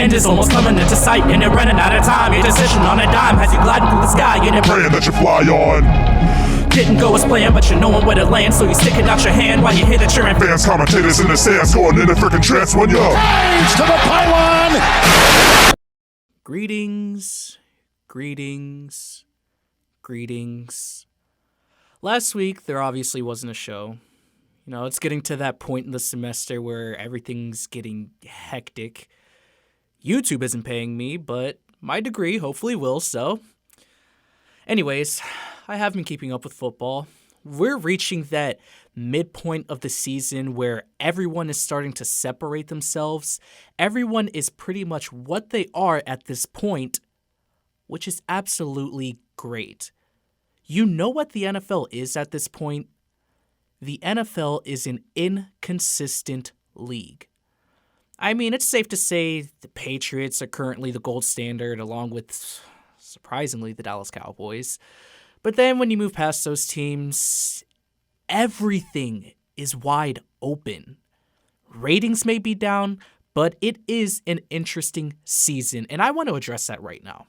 end is almost coming into sight, and they're running out of time. Your decision on a dime has you gliding through the sky, and they're praying that you fly on. Didn't go as planned, but you knowing where to land, so you sticking out your hand while you hit it, cheering. Fans, commentators in the stands going in a freaking trance when you're Praise to the pylon. Greetings, greetings, greetings. Last week, there obviously wasn't a show. You know, it's getting to that point in the semester where everything's getting hectic. YouTube isn't paying me, but my degree hopefully will, so. Anyways, I have been keeping up with football. We're reaching that midpoint of the season where everyone is starting to separate themselves. Everyone is pretty much what they are at this point, which is absolutely great. You know what the NFL is at this point? The NFL is an inconsistent league. I mean, it's safe to say the Patriots are currently the gold standard, along with, surprisingly, the Dallas Cowboys. But then when you move past those teams, everything is wide open. Ratings may be down, but it is an interesting season, and I want to address that right now.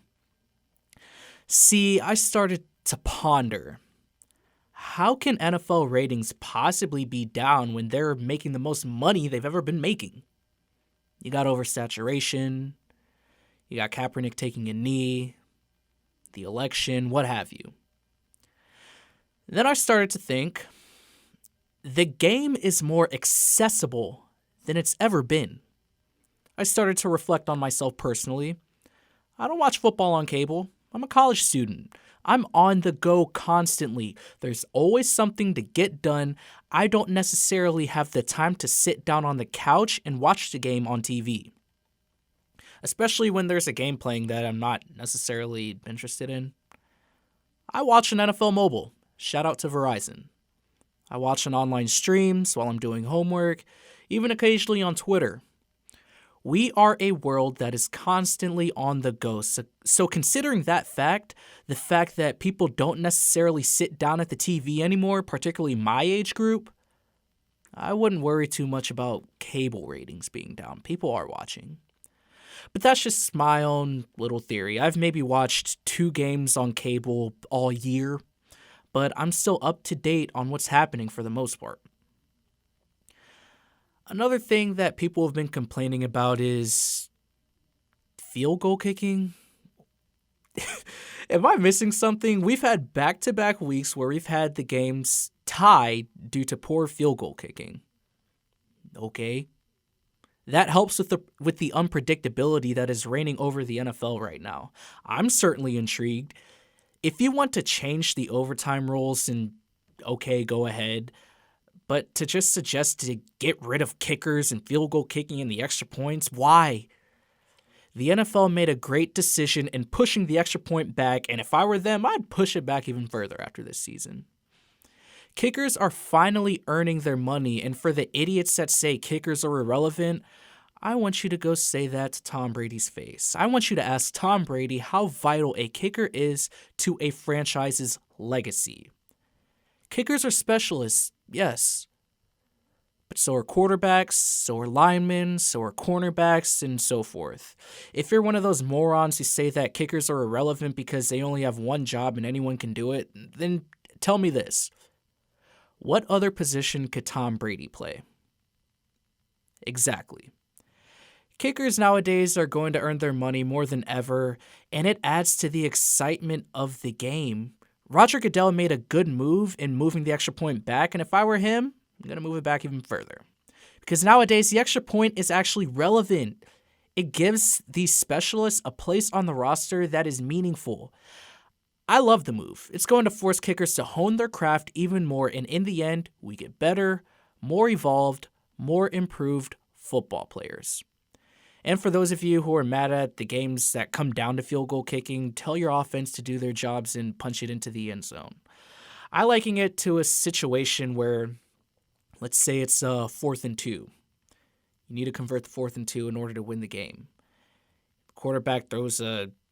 See, I started to ponder, how can NFL ratings possibly be down when they're making the most money they've ever been making? You got oversaturation, you got Kaepernick taking a knee, the election, what have you. Then I started to think, the game is more accessible than it's ever been. I started to reflect on myself personally. I don't watch football on cable. I'm a college student. I'm on the go constantly. There's always something to get done. I don't necessarily have the time to sit down on the couch and watch the game on TV. Especially when there's a game playing that I'm not necessarily interested in. I watch an NFL mobile. Shout out to Verizon. I watch on online streams while I'm doing homework, even occasionally on Twitter. We are a world that is constantly on the go. So considering that fact, the fact that people don't necessarily sit down at the TV anymore, particularly my age group, I wouldn't worry too much about cable ratings being down. People are watching. But that's just my own little theory. I've maybe watched 2 games on cable all year, but I'm still up to date on what's happening for the most part. Another thing that people have been complaining about is field goal kicking. Am I missing something? We've had back-to-back weeks where we've had the games tied due to poor field goal kicking. Okay. That helps with the unpredictability that is reigning over the NFL right now. I'm certainly intrigued. If you want to change the overtime rules, then okay, go ahead. But to just suggest to get rid of kickers and field goal kicking and the extra points, why? The NFL made a great decision in pushing the extra point back, and if I were them, I'd push it back even further after this season. Kickers are finally earning their money, and for the idiots that say kickers are irrelevant, I want you to go say that to Tom Brady's face. I want you to ask Tom Brady how vital a kicker is to a franchise's legacy. Kickers are specialists, yes. But so are quarterbacks, so are linemen, so are cornerbacks, and so forth. If you're one of those morons who say that kickers are irrelevant because they only have one job and anyone can do it, then tell me this. What other position could Tom Brady play? Exactly. Kickers nowadays are going to earn their money more than ever, and it adds to the excitement of the game. Roger Goodell made a good move in moving the extra point back, and if I were him, I'm going to move it back even further. Because nowadays, the extra point is actually relevant. It gives these specialists a place on the roster that is meaningful. I love the move. It's going to force kickers to hone their craft even more, and in the end, we get better, more evolved, more improved football players. And for those of you who are mad at the games that come down to field goal kicking, tell your offense to do their jobs and punch it into the end zone. I liken it to a situation where, let's say it's 4th and 2. You need to convert the 4th and 2 in order to win the game. Quarterback throws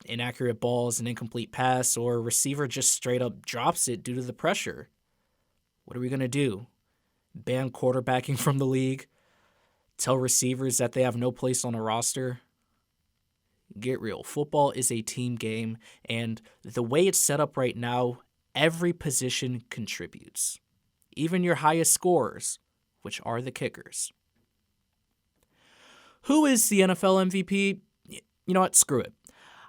inaccurate balls, an incomplete pass, or a receiver just straight up drops it due to the pressure. What are we going to do? Ban quarterbacking from the league? Tell receivers that they have no place on a roster? Get real. Football is a team game, and the way it's set up right now, every position contributes. Even your highest scorers, which are the kickers. Who is the NFL MVP? You know what? Screw it.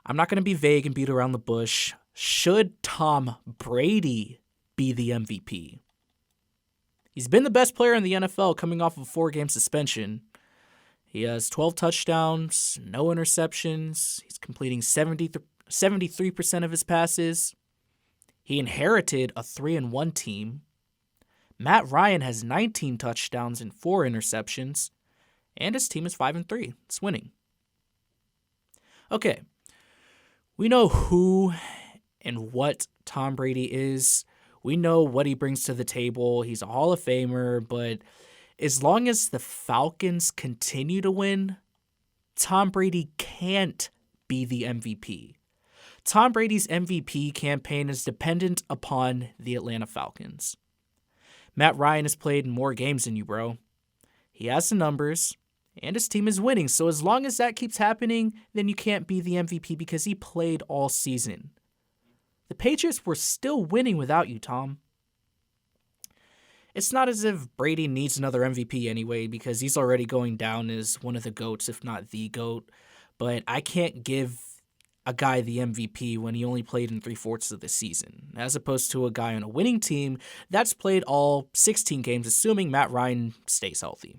I'm not going to be vague and beat around the bush. Should Tom Brady be the MVP? He's been the best player in the NFL coming off of a 4-game suspension. He has 12 touchdowns, no interceptions. He's completing 73% of his passes. He inherited a 3-1 team. Matt Ryan has 19 touchdowns and 4 interceptions. And his team is 5-3. It's winning. Okay. We know who and what Tom Brady is. We know what he brings to the table. He's a Hall of Famer, but as long as the Falcons continue to win, Tom Brady can't be the MVP. Tom Brady's MVP campaign is dependent upon the Atlanta Falcons. Matt Ryan has played more games than you, bro. He has the numbers, and his team is winning. So as long as that keeps happening, then you can't be the MVP because he played all season. The Patriots were still winning without you, Tom. It's not as if Brady needs another MVP anyway, because he's already going down as one of the GOATs, if not the GOAT. But I can't give a guy the MVP when he only played in 3/4 of the season, as opposed to a guy on a winning team that's played all 16 games, assuming Matt Ryan stays healthy.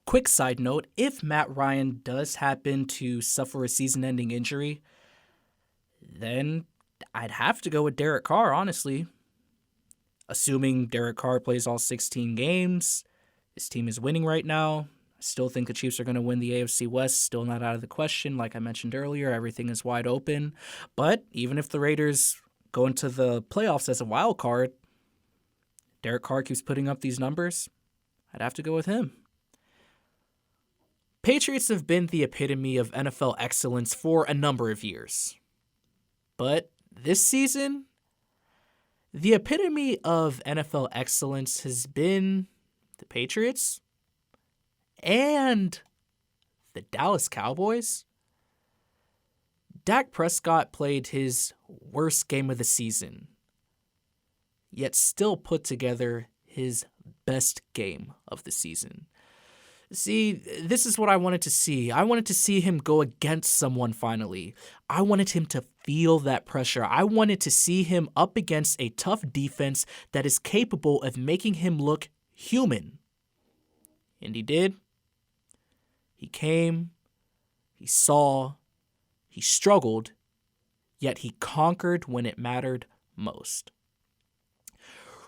Quick side note, if Matt Ryan does happen to suffer a season-ending injury, then I'd have to go with Derek Carr, honestly. Assuming Derek Carr plays all 16 games, his team is winning right now. I still think the Chiefs are going to win the AFC West, still not out of the question. Like I mentioned earlier, everything is wide open. But even if the Raiders go into the playoffs as a wild card, Derek Carr keeps putting up these numbers, I'd have to go with him. Patriots have been the epitome of NFL excellence for a number of years. But this season, the epitome of NFL excellence has been the Patriots and the Dallas Cowboys. Dak Prescott played his worst game of the season, yet still put together his best game of the season. See, this is what I wanted to see. I wanted to see him go against someone finally. I wanted him to feel that pressure. I wanted to see him up against a tough defense that is capable of making him look human. And he did. He came, he saw, he struggled, yet he conquered when it mattered most.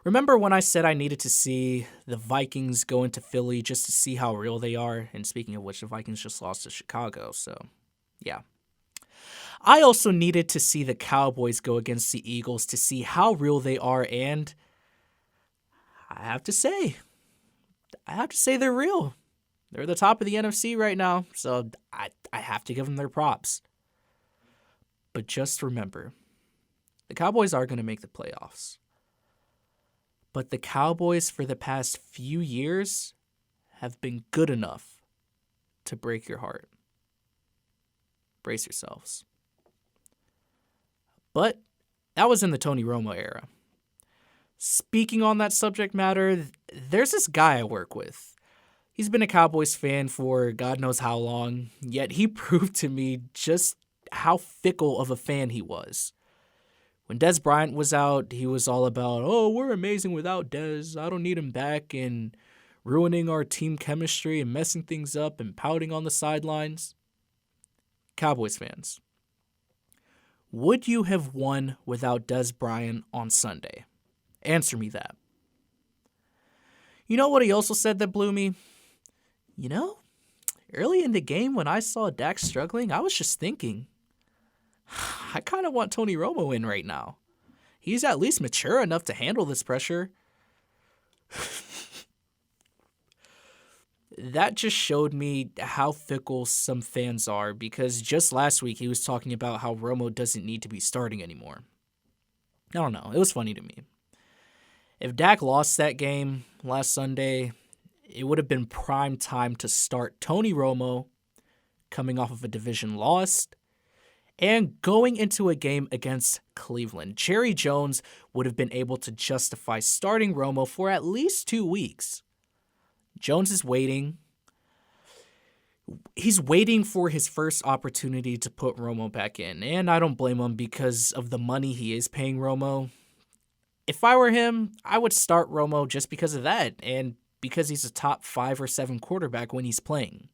Remember when I said I needed to see the Vikings go into Philly just to see how real they are? And speaking of which, the Vikings just lost to Chicago, so yeah. I also needed to see the Cowboys go against the Eagles to see how real they are, and I have to say they're real. They're the top of the NFC right now, so I have to give them their props. But just remember, the Cowboys are going to make the playoffs. But the Cowboys for the past few years have been good enough to break your heart. Brace yourselves. But that was in the Tony Romo era. Speaking on that subject matter, there's this guy I work with. He's been a Cowboys fan for God knows how long, yet he proved to me just how fickle of a fan he was. When Dez Bryant was out, he was all about, oh, we're amazing without Dez. I don't need him back, and ruining our team chemistry and messing things up and pouting on the sidelines. Cowboys fans, would you have won without Dez Bryant on Sunday? Answer me that. You know what he also said that blew me? You know, early in the game when I saw Dak struggling, I was just thinking, I kind of want Tony Romo in right now. He's at least mature enough to handle this pressure. That just showed me how fickle some fans are, because just last week he was talking about how Romo doesn't need to be starting anymore. I don't know. It was funny to me. If Dak lost that game last Sunday, it would have been prime time to start Tony Romo coming off of a division loss And going into a game against Cleveland, Jerry Jones would have been able to justify starting Romo for at least 2 weeks. Jones is waiting. He's waiting for his first opportunity to put Romo back in, and I don't blame him because of the money he is paying Romo. If I were him, I would start Romo just because of that, and because he's a top 5 or 7 quarterback when he's playing.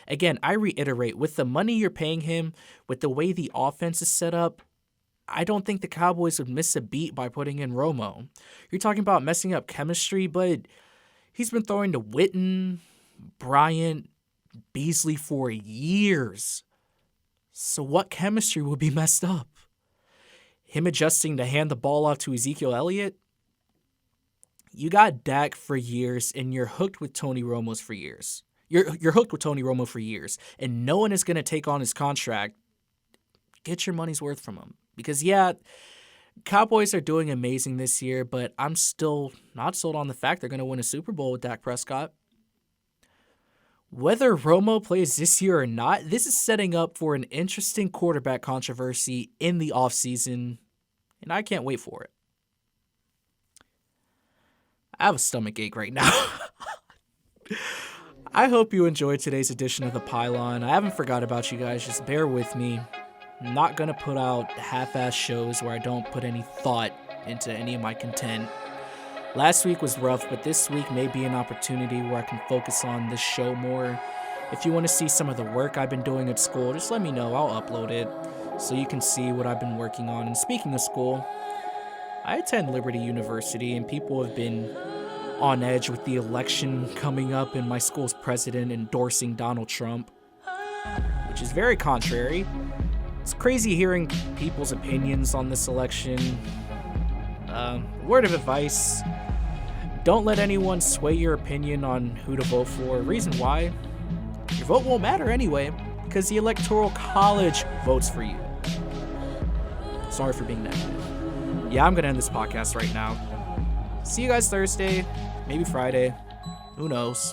Again, I reiterate, with the money you're paying him, with the way the offense is set up, I don't think the Cowboys would miss a beat by putting in Romo. You're talking about messing up chemistry, but he's been throwing to Witten, Bryant, Beasley for years. So what chemistry would be messed up? Him adjusting to hand the ball off to Ezekiel Elliott? You got Dak for years, and you're hooked with Tony Romo for years. You're hooked with Tony Romo for years, and no one is going to take on his contract. Get your money's worth from him. Because, yeah, Cowboys are doing amazing this year, but I'm still not sold on the fact they're going to win a Super Bowl with Dak Prescott. Whether Romo plays this year or not, this is setting up for an interesting quarterback controversy in the offseason, and I can't wait for it. I have a stomach ache right now. I hope you enjoyed today's edition of The Pylon. I haven't forgot about you guys. Just bear with me. I'm not going to put out half-ass shows where I don't put any thought into any of my content. Last week was rough, but this week may be an opportunity where I can focus on this show more. If you want to see some of the work I've been doing at school, just let me know. I'll upload it so you can see what I've been working on. And speaking of school, I attend Liberty University, and people have been on edge with the election coming up and my school's president endorsing Donald Trump, which is very contrary. It's crazy hearing people's opinions on this election. Word of advice, don't let anyone sway your opinion on who to vote for. Reason why, your vote won't matter anyway, because the Electoral College votes for you. Sorry for being negative. Yeah, I'm going to end this podcast right now. See you guys Thursday, maybe Friday. Who knows?